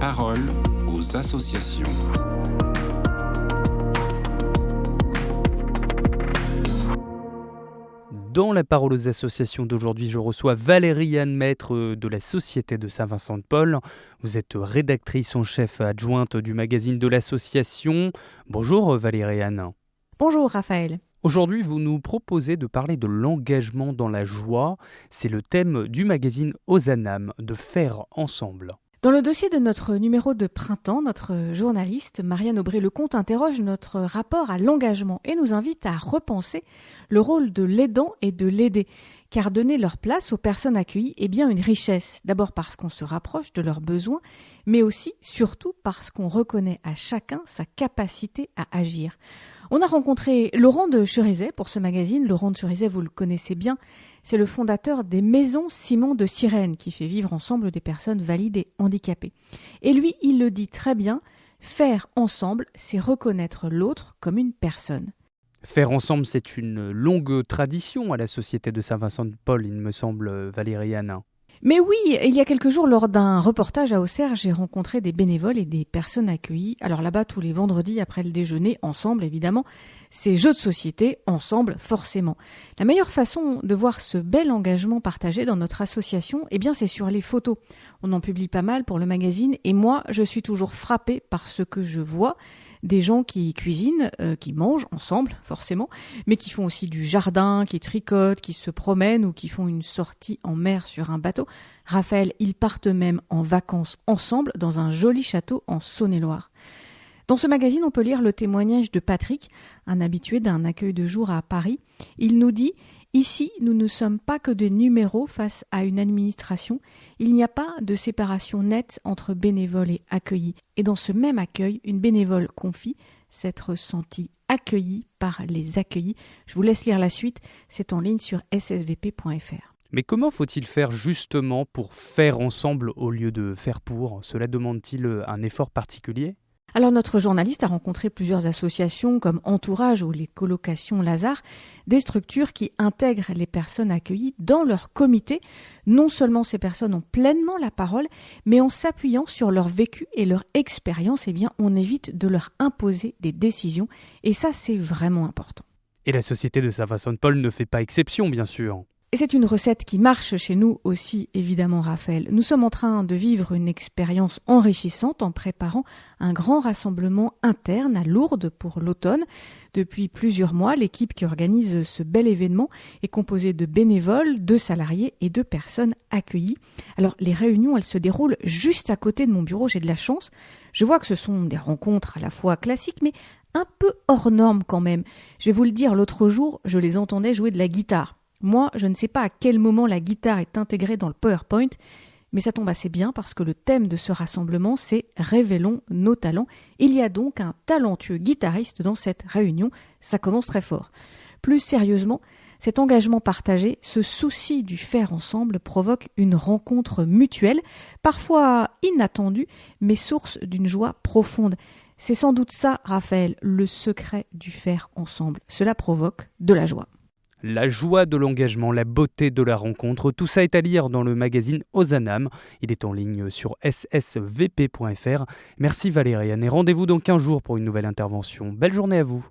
parole aux associations. Dans la parole aux associations d'aujourd'hui, je reçois Valérie-Anne Maître de la Société de Saint-Vincent-de-Paul. Vous êtes rédactrice en chef adjointe du magazine de l'association. Bonjour Valérie-Anne. Bonjour Raphaël. Aujourd'hui, vous nous proposez de parler de l'engagement dans la joie. C'est le thème du magazine Ozanam, de faire ensemble. Dans le dossier de notre numéro de printemps, notre journaliste Marianne Aubry-Lecomte interroge notre rapport à l'engagement et nous invite à repenser le rôle de l'aidant et de l'aider. Car donner leur place aux personnes accueillies est bien une richesse. D'abord parce qu'on se rapproche de leurs besoins, mais aussi, surtout, parce qu'on reconnaît à chacun sa capacité à agir. On a rencontré Laurent de Cherizet pour ce magazine. Laurent de Cherizet, vous le connaissez bien, c'est le fondateur des Maisons Simon de Sirène qui fait vivre ensemble des personnes valides et handicapées. Et lui, il le dit très bien, faire ensemble, c'est reconnaître l'autre comme une personne. Faire ensemble, c'est une longue tradition à la Société de Saint-Vincent-de-Paul, il me semble, Valérie-Anne. Mais oui, il y a quelques jours, lors d'un reportage à Auxerre, j'ai rencontré des bénévoles et des personnes accueillies. Alors là-bas, tous les vendredis après le déjeuner, ensemble évidemment, c'est jeux de société, ensemble forcément. La meilleure façon de voir ce bel engagement partagé dans notre association, eh bien c'est sur les photos. On en publie pas mal pour le magazine et moi, je suis toujours frappée par ce que je vois. Des gens qui cuisinent, qui mangent ensemble, forcément, mais qui font aussi du jardin, qui tricotent, qui se promènent ou qui font une sortie en mer sur un bateau. Raphaël, ils partent même en vacances ensemble dans un joli château en Saône-et-Loire. Dans ce magazine, on peut lire le témoignage de Patrick, un habitué d'un accueil de jour à Paris. Il nous dit « Ici, nous ne sommes pas que des numéros face à une administration. Il n'y a pas de séparation nette entre bénévoles et accueillis. Et dans ce même accueil, une bénévole confie s'être sentie accueillie par les accueillis. » Je vous laisse lire la suite, c'est en ligne sur ssvp.fr. Mais comment faut-il faire justement pour faire ensemble au lieu de faire pour ? Cela demande-t-il un effort particulier ? Alors notre journaliste a rencontré plusieurs associations comme Entourage ou les colocations Lazare, des structures qui intègrent les personnes accueillies dans leur comité. Non seulement ces personnes ont pleinement la parole, mais en s'appuyant sur leur vécu et leur expérience, eh bien on évite de leur imposer des décisions et ça c'est vraiment important. Et la Société de Saint-Vincent-de-Paul ne fait pas exception, bien sûr. Et c'est une recette qui marche chez nous aussi, évidemment, Raphaël. Nous sommes en train de vivre une expérience enrichissante en préparant un grand rassemblement interne à Lourdes pour l'automne. Depuis plusieurs mois, l'équipe qui organise ce bel événement est composée de bénévoles, de salariés et de personnes accueillies. Alors, les réunions, elles se déroulent juste à côté de mon bureau. J'ai de la chance. Je vois que ce sont des rencontres à la fois classiques, mais un peu hors normes quand même. Je vais vous le dire, l'autre jour, je les entendais jouer de la guitare. Moi, je ne sais pas à quel moment la guitare est intégrée dans le PowerPoint, mais ça tombe assez bien parce que le thème de ce rassemblement, c'est « Révélons nos talents ». Il y a donc un talentueux guitariste dans cette réunion, ça commence très fort. Plus sérieusement, cet engagement partagé, ce souci du faire ensemble provoque une rencontre mutuelle, parfois inattendue, mais source d'une joie profonde. C'est sans doute ça, Raphaël, le secret du faire ensemble. Cela provoque de la joie. La joie de l'engagement, la beauté de la rencontre, tout ça est à lire dans le magazine Ozanam. Il est en ligne sur ssvp.fr. Merci Valérie-Anne et rendez-vous dans 15 jours pour une nouvelle intervention. Belle journée à vous.